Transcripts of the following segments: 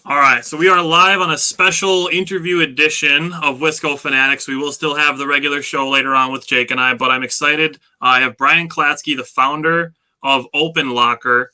All right, so we are live on a special interview edition of Wisco Fanatics. We will still have the regular show later on with Jake and I, but I'm excited. I have Brian Klatsky, the founder of Open Locker,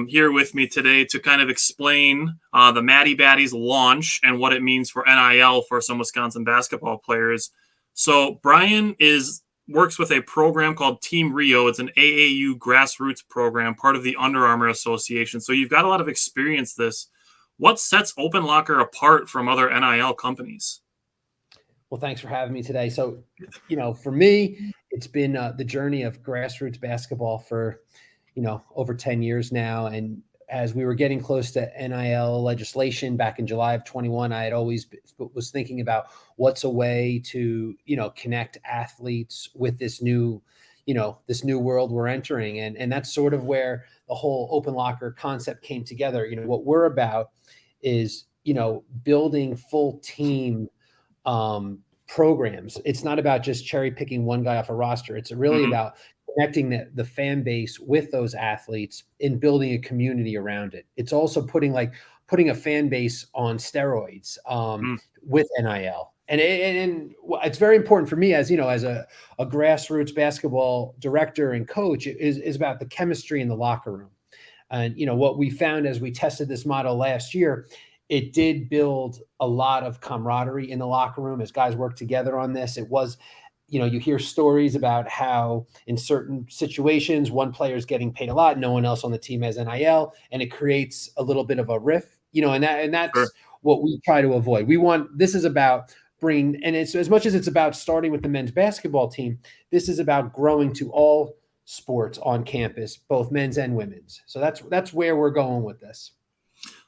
here with me today to kind of explain the Maddy Baddyz launch and what it means for NIL for some Wisconsin basketball players. So Brian works with a program called Team Rio. It's an AAU grassroots program, part of the Under Armour Association. So you've got a lot of experience this. What sets Open Locker apart from other NIL companies? Well, thanks for having me today. So, for me, it's been the journey of grassroots basketball for, over 10 years now. And as we were getting close to NIL legislation back in July of 21, I had always was thinking about what's a way to, connect athletes with this new world we're entering. And that's sort of where the whole Open Locker concept came together. What we're about is, building full team programs. It's not about just cherry picking one guy off a roster. It's really about connecting the fan base with those athletes and building a community around it. It's also putting a fan base on steroids with NIL. And it's very important for me as a grassroots basketball director and coach is about the chemistry in the locker room. And, what we found as we tested this model last year, it did build a lot of camaraderie in the locker room as guys worked together on this. It was, you hear stories about how in certain situations, one player is getting paid a lot, no one else on the team has NIL, and it creates a little bit of a riff, and that's sure. What we try to avoid. This is about and it's as much as it's about starting with the men's basketball team, this is about growing to all sports on campus, both men's and women's. So that's where we're going with this.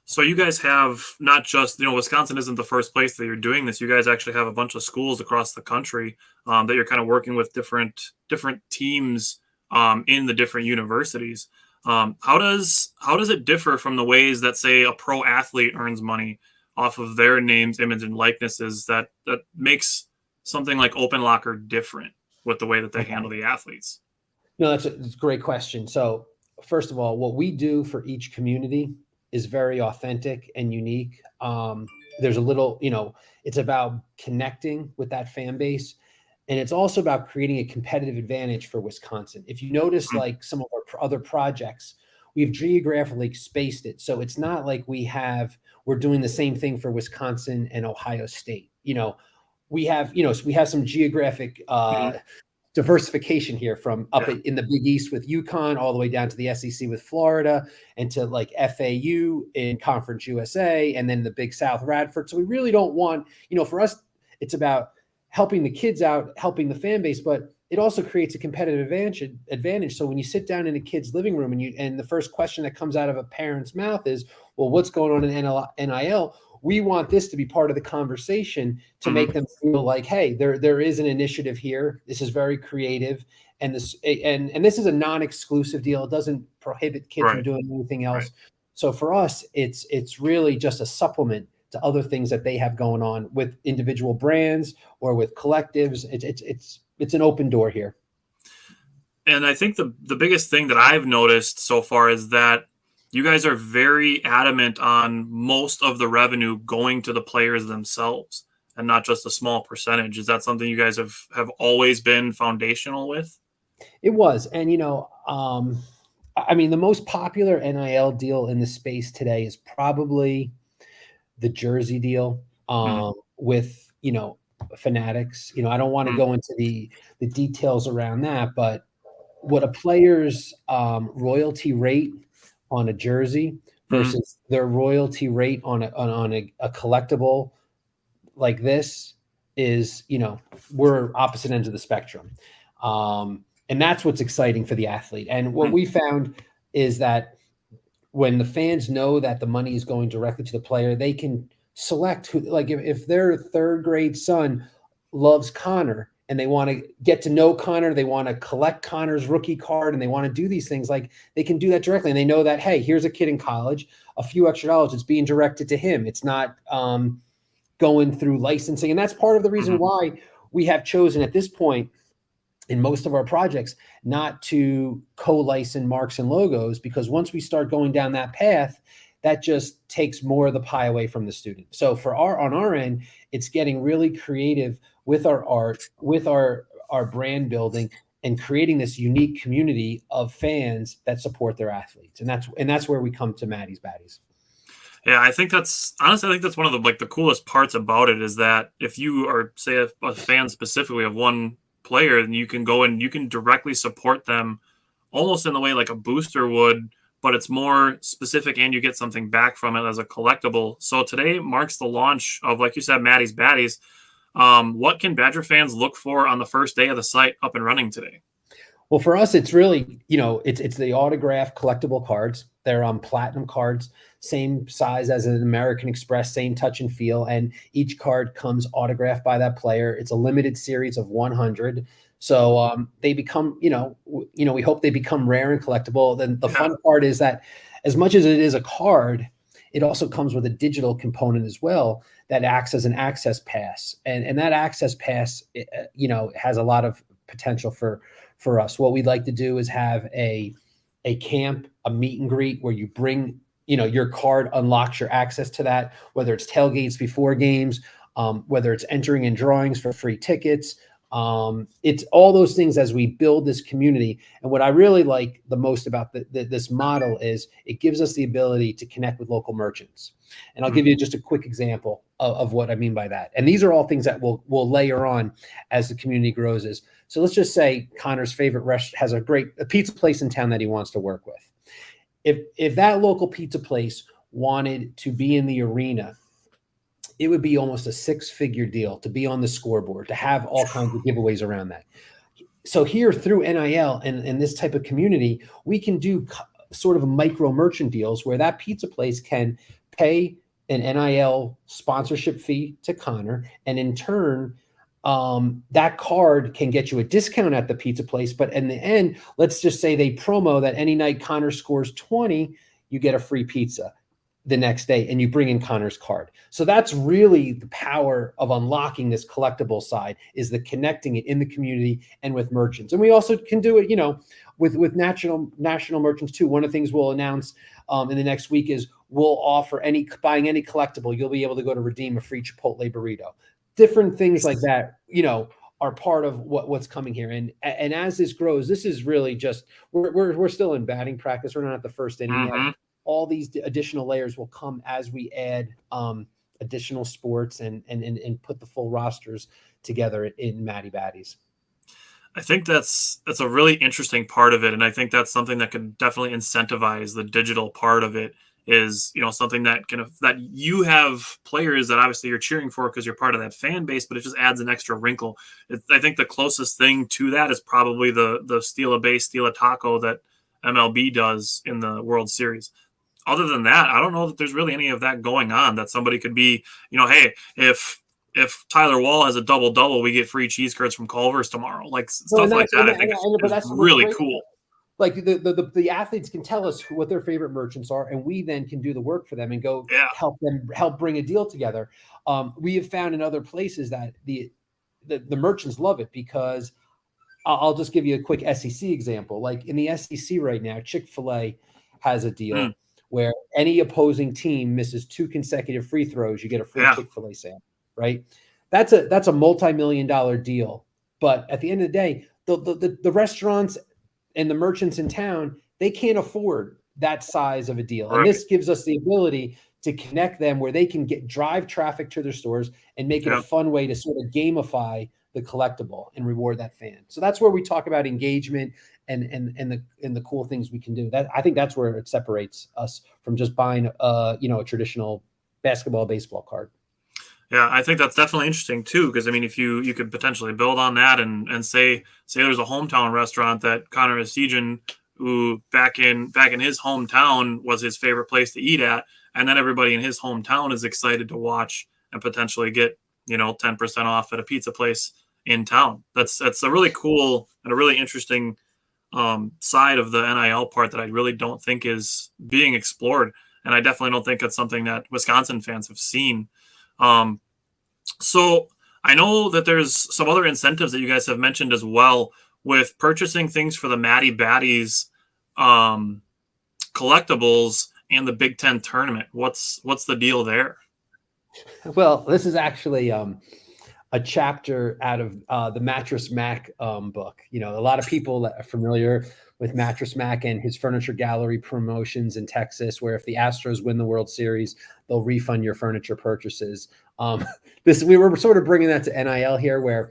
So you guys have not just, Wisconsin isn't the first place that you're doing this. You guys actually have a bunch of schools across the country that you're kind of working with different teams in the different universities. How does it differ from the ways that, say, a pro athlete earns money off of their names, image, and likenesses that makes something like Open Locker different with the way that they handle the athletes? No, that's a great question. So first of all, what we do for each community is very authentic and unique. There's a little, it's about connecting with that fan base. And it's also about creating a competitive advantage for Wisconsin. If you notice, like some of our other projects, we've geographically spaced it. So it's not like we're doing the same thing for Wisconsin and Ohio State. We have some geographic diversification here from up in the Big East with UConn all the way down to the SEC with Florida and to like FAU in Conference USA and then the Big South Radford. So we really don't want, for us, it's about helping the kids out, helping the fan base, but it also creates a competitive advantage. So when you sit down in a kid's living room and the first question that comes out of a parent's mouth is, well, what's going on in NIL? We want this to be part of the conversation to make them feel like, hey, there is an initiative here. This is very creative. And this is a non-exclusive deal. It doesn't prohibit kids from doing anything else. Right. So for us, it's really just a supplement to other things that they have going on with individual brands or with collectives. It's an open door here. And I think the biggest thing that I've noticed so far is that you guys are very adamant on most of the revenue going to the players themselves and not just a small percentage. Is that something you guys have always been foundational with? It was. And, the most popular NIL deal in the space today is probably the jersey deal with, Fanatics. I don't want to go into the details around that, but what a player's royalty rate on a jersey versus their royalty rate on a collectible like this is, we're opposite ends of the spectrum. And that's what's exciting for the athlete. And what we found is that when the fans know that the money is going directly to the player, they can select who, like if their third grade son loves Connor and they want to get to know Connor, they want to collect Connor's rookie card, and they want to do these things, like they can do that directly. And they know that, hey, here's a kid in college, a few extra dollars, it's being directed to him. It's not going through licensing. And that's part of the reason why we have chosen at this point in most of our projects not to co-license marks and logos, because once we start going down that path, that just takes more of the pie away from the student. So on our end, it's getting really creative with our art, with our brand building, and creating this unique community of fans that support their athletes. And that's where we come to Maddy Baddyz. Yeah, I think that's one of the coolest parts about it is that if you are, say, a fan specifically of one player, then you can go and you can directly support them almost in the way like a booster would, but it's more specific and you get something back from it as a collectible. So today marks the launch of, like you said, Maddy Baddyz. What can Badger fans look for on the first day of the site up and running today? Well, for us, it's really, it's the autographed collectible cards. They're platinum cards, same size as an American Express, same touch and feel. And each card comes autographed by that player. It's a limited series of 100. So they become, we hope they become rare and collectible. Then the fun part is that as much as it is a card, it also comes with a digital component as well that acts as an access pass. And that access pass, has a lot of potential for us. What we'd like to do is have a camp, a meet and greet where you bring, your card unlocks your access to that, whether it's tailgates before games, whether it's entering in drawings for free tickets. It's all those things as we build this community. And what I really like the most about this model is it gives us the ability to connect with local merchants. And I'll give you just a quick example of what I mean by that. And these are all things that we'll layer on as the community grows. So let's just say Connor's favorite restaurant has a pizza place in town that he wants to work with. If that local pizza place wanted to be in the arena, it would be almost a 6-figure deal to be on the scoreboard, to have all kinds of giveaways around that. So here through NIL and this type of community, we can do sort of micro merchant deals where that pizza place can pay an NIL sponsorship fee to Connor. And in turn, that card can get you a discount at the pizza place. But in the end, let's just say they promo that any night Connor scores 20, you get a free pizza the next day, and you bring in Connor's card. So that's really the power of unlocking this collectible side, is the connecting it in the community and with merchants. And we also can do it, with national merchants too. One of the things we'll announce in the next week is we'll offer buying any collectible, you'll be able to go to redeem a free Chipotle burrito. Different things like that, are part of what's coming here. And as this grows, this is really just, we're still in batting practice. We're not at the first inning yet. All these additional layers will come as we add additional sports and put the full rosters together in Maddy Baddyz. I think that's a really interesting part of it, and I think that's something that can definitely incentivize the digital part of it. Is something that that you have players that obviously you're cheering for because you're part of that fan base, but it just adds an extra wrinkle. I think the closest thing to that is probably the steal a base, steal a taco that MLB does in the World Series. Other than that, I don't know that there's really any of that going on, that somebody could be, hey, if Tyler Wall has a double-double, we get free cheese curds from Culver's tomorrow. Like stuff like that, I think is really cool. Like the athletes can tell us what their favorite merchants are, and we then can do the work for them and go help bring a deal together. We have found in other places that the merchants love it, because I'll just give you a quick SEC example. Like in the SEC right now, Chick-fil-A has a deal where any opposing team misses 2 consecutive free throws, you get a free Chick-fil-A sandwich, right? That's a multi-million-dollar deal. But at the end of the day, the restaurants and the merchants in town, they can't afford that size of a deal. Right. And this gives us the ability to connect them where they can drive traffic to their stores and make it a fun way to sort of gamify the collectible and reward that fan. So that's where we talk about engagement and the cool things we can do. That I think that's where it separates us from just buying a traditional basketball, baseball card. Yeah, I think that's definitely interesting too, because I mean, if you could potentially build on that and say there's a hometown restaurant that Connor Essegian, who back in his hometown was his favorite place to eat at, and then everybody in his hometown is excited to watch and potentially get 10% off at a pizza place in town. That's a really cool and a really interesting side of the NIL part that I really don't think is being explored, and I definitely don't think it's something that Wisconsin fans have seen. So I know that there's some other incentives that you guys have mentioned as well with purchasing things for the Maddy Baddyz collectibles. and the Big Ten tournament. What's the deal there? Well, this is actually a chapter out of the Mattress Mac book. You know, a lot of people that are familiar with Mattress Mac and his furniture gallery promotions in Texas, where if the Astros win the World Series, they'll refund your furniture purchases. We were sort of bringing that to NIL here, where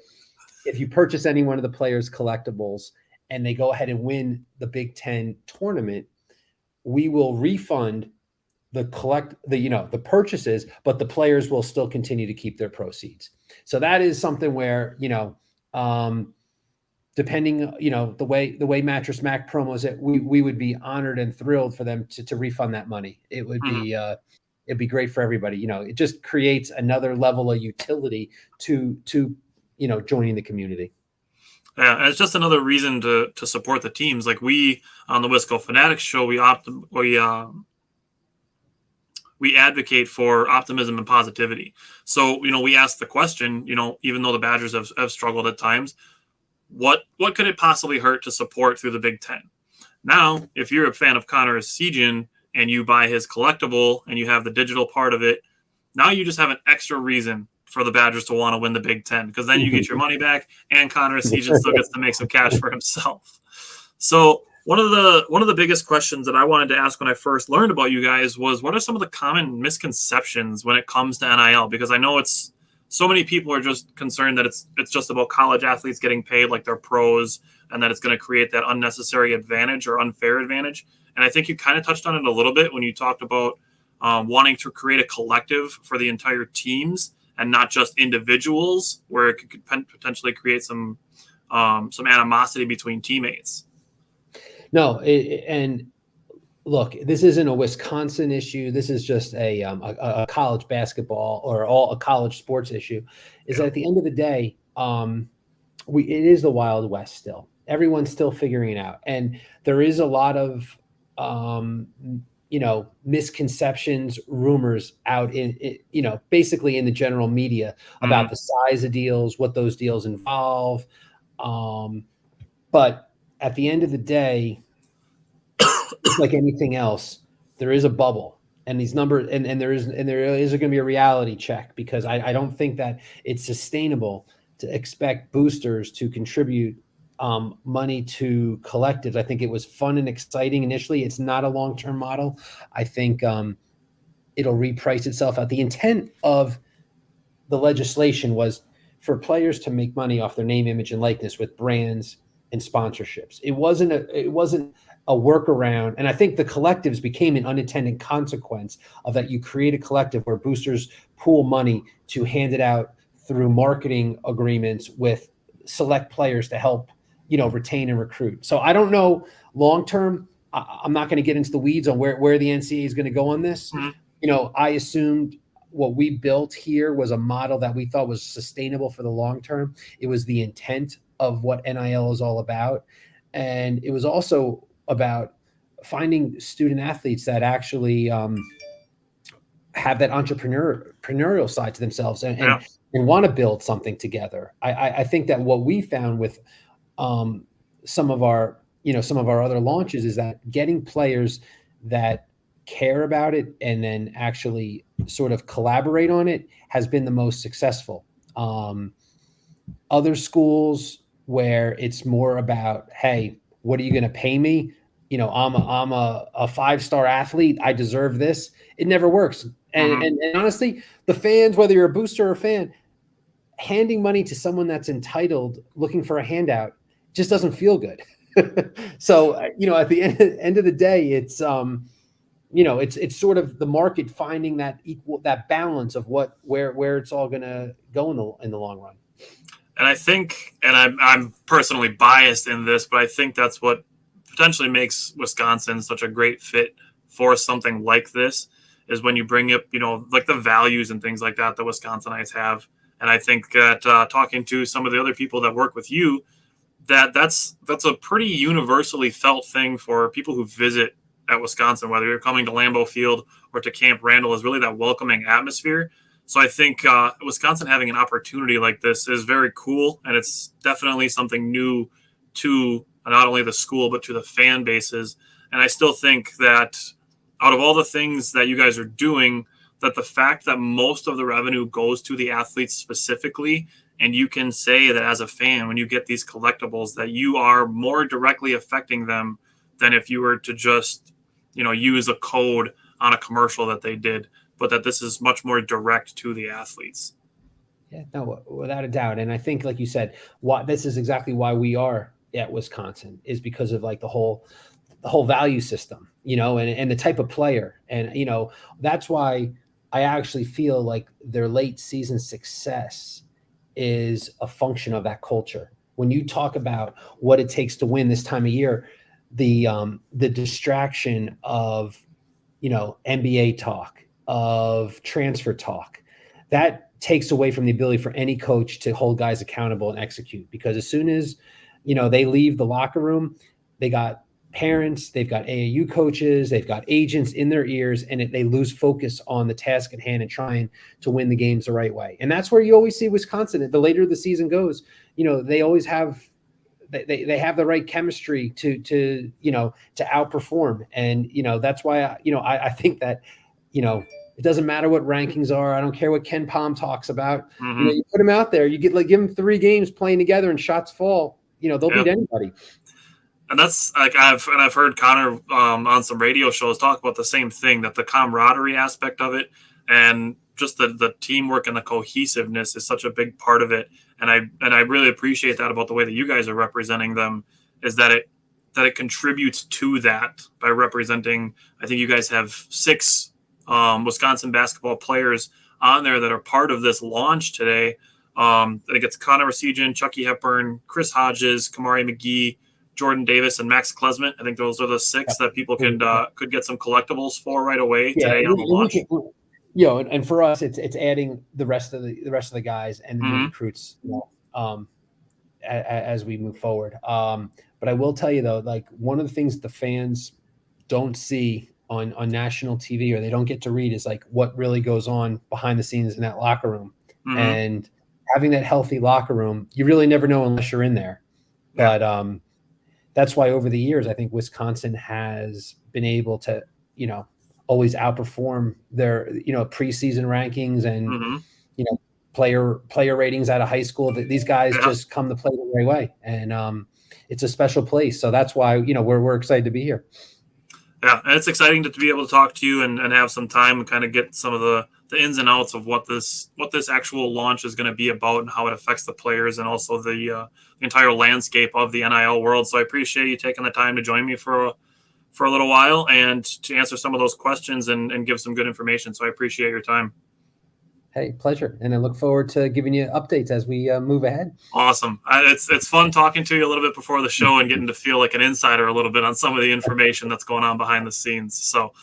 if you purchase any one of the players' collectibles and they go ahead and win the Big Ten tournament, we will refund the purchases, but the players will still continue to keep their proceeds. So that is something where, depending, the way Mattress Mac promos it, we would be honored and thrilled for them to refund that money. It would be, it'd be great for everybody. It just creates another level of utility to joining the community. Yeah, and it's just another reason to support the teams. Like we on the Wisco Fanatics show, we advocate for optimism and positivity. So, we ask the question, even though the Badgers have struggled at times, what could it possibly hurt to support through the Big Ten? Now, if you're a fan of Connor Essegian and you buy his collectible and you have the digital part of it, now you just have an extra reason for the Badgers to want to win the Big Ten, because then you get your money back and Connor Essegian still gets to make some cash for himself. So one of the biggest questions that I wanted to ask when I first learned about you guys was, what are some of the common misconceptions when it comes to NIL? Because I know it's so many people are just concerned that it's just about college athletes getting paid like they're pros, and that it's going to create that unnecessary advantage or unfair advantage. And I think you kind of touched on it a little bit when you talked about wanting to create a collective for the entire teams and not just individuals, where it could potentially create some animosity between teammates. No, and look, this isn't a Wisconsin issue. This is just a college basketball or a college sports issue. Is that at the end of the day, it is the Wild West still. Everyone's still figuring it out, and there is a lot of misconceptions, rumors out in basically in the general media about the size of deals, what those deals involve. But at the end of the day, like anything else, there is a bubble, and these numbers, and there is going to be a reality check, because I don't think that it's sustainable to expect boosters to contribute money to collectives. I think it was fun and exciting initially. It's not a long-term model. I think it'll reprice itself out. The intent of the legislation was for players to make money off their name, image, and likeness with brands and sponsorships. It wasn't a workaround. And I think the collectives became an unintended consequence of that. You create a collective where boosters pool money to hand it out through marketing agreements with select players to help, retain and recruit. So I don't know long-term. I'm not going to get into the weeds on where the NCAA is going to go on this. I assumed what we built here was a model that we thought was sustainable for the long term. It was the intent of what NIL is all about. And it was also about finding student athletes that actually have that entrepreneurial side to themselves and want to build something together. I think that what we found with some of our other launches is that getting players that care about it and then actually sort of collaborate on it has been the most successful. Other schools where it's more about, hey, what are you going to pay me? I'm a 5-star athlete. I deserve this. It never works. And honestly, the fans, whether you're a booster or a fan, handing money to someone that's entitled, looking for a handout, just doesn't feel good. So, at the end of the day, it's, it's sort of the market finding that balance of where it's all going to go in the long run. And I think, and I'm personally biased in this, but I think that's what potentially makes Wisconsin such a great fit for something like this, is when you bring up, like the values and things like that Wisconsinites have. And I think that talking to some of the other people that work with you, that's a pretty universally felt thing for people who visit at Wisconsin, whether you're coming to Lambeau Field or to Camp Randall, is really that welcoming atmosphere. So I think Wisconsin having an opportunity like this is very cool, and it's definitely something new to not only the school but to the fan bases. And I still think that out of all the things that you guys are doing, that the fact that most of the revenue goes to the athletes specifically, and you can say that as a fan, when you get these collectibles, that you are more directly affecting them than if you were to just, use a code on a commercial that they did, but that this is much more direct to the athletes. Yeah, no, without a doubt. And I think, like you said, this is exactly why we are at Wisconsin, is because of like the whole value system, and the type of player. And, that's why I actually feel like their late season success is a function of that culture. When you talk about what it takes to win this time of year, the distraction of, NBA talk, of transfer talk, that takes away from the ability for any coach to hold guys accountable and execute. Because as soon as, they leave the locker room, they got parents, they've got AAU coaches, they've got agents in their ears, and they lose focus on the task at hand and trying to win the games the right way. And that's where you always see Wisconsin. The later the season goes, they always have they have the right chemistry to outperform. And that's why I think that it doesn't matter what rankings are. I don't care what Ken Palm talks about. Mm-hmm. You put them out there, you give them 3 games playing together and shots fall. They'll beat anybody. And that's like I've heard Connor on some radio shows talk about the same thing, that the camaraderie aspect of it and just the teamwork and the cohesiveness is such a big part of it. And I really appreciate that about the way that you guys are representing them, is that it contributes to that by representing. I think you guys have 6 Wisconsin basketball players on there that are part of this launch today. I think it's Connor Rosijan, Chucky Hepburn, Chris Hodges, Kamari McGee, Jordan Davis, and Max Klesmit. I think those are the 6 that people could get some collectibles for right away today on the launch. And for us, it's adding the rest of the guys and the recruits as we move forward. But I will tell you though, like one of the things the fans don't see on national TV, or they don't get to read, is like what really goes on behind the scenes in that locker room. Mm-hmm. And having that healthy locker room, you really never know unless you're in there. Yeah. But that's why over the years, I think Wisconsin has been able to, always outperform their, preseason rankings and, player ratings out of high school. That these guys just come to play the right way. And it's a special place. So that's why, we're excited to be here. Yeah, and it's exciting to be able to talk to you and have some time and kind of get some of the ins and outs of what this actual launch is going to be about and how it affects the players and also the entire landscape of the NIL world. So I appreciate you taking the time to join me for a little while and to answer some of those questions and give some good information. So I appreciate your time. Hey, pleasure. And I look forward to giving you updates as we move ahead. Awesome. It's fun talking to you a little bit before the show and getting to feel like an insider a little bit on some of the information that's going on behind the scenes. So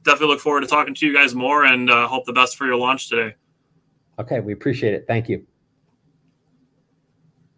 definitely look forward to talking to you guys more and hope the best for your launch today. Okay. We appreciate it. Thank you.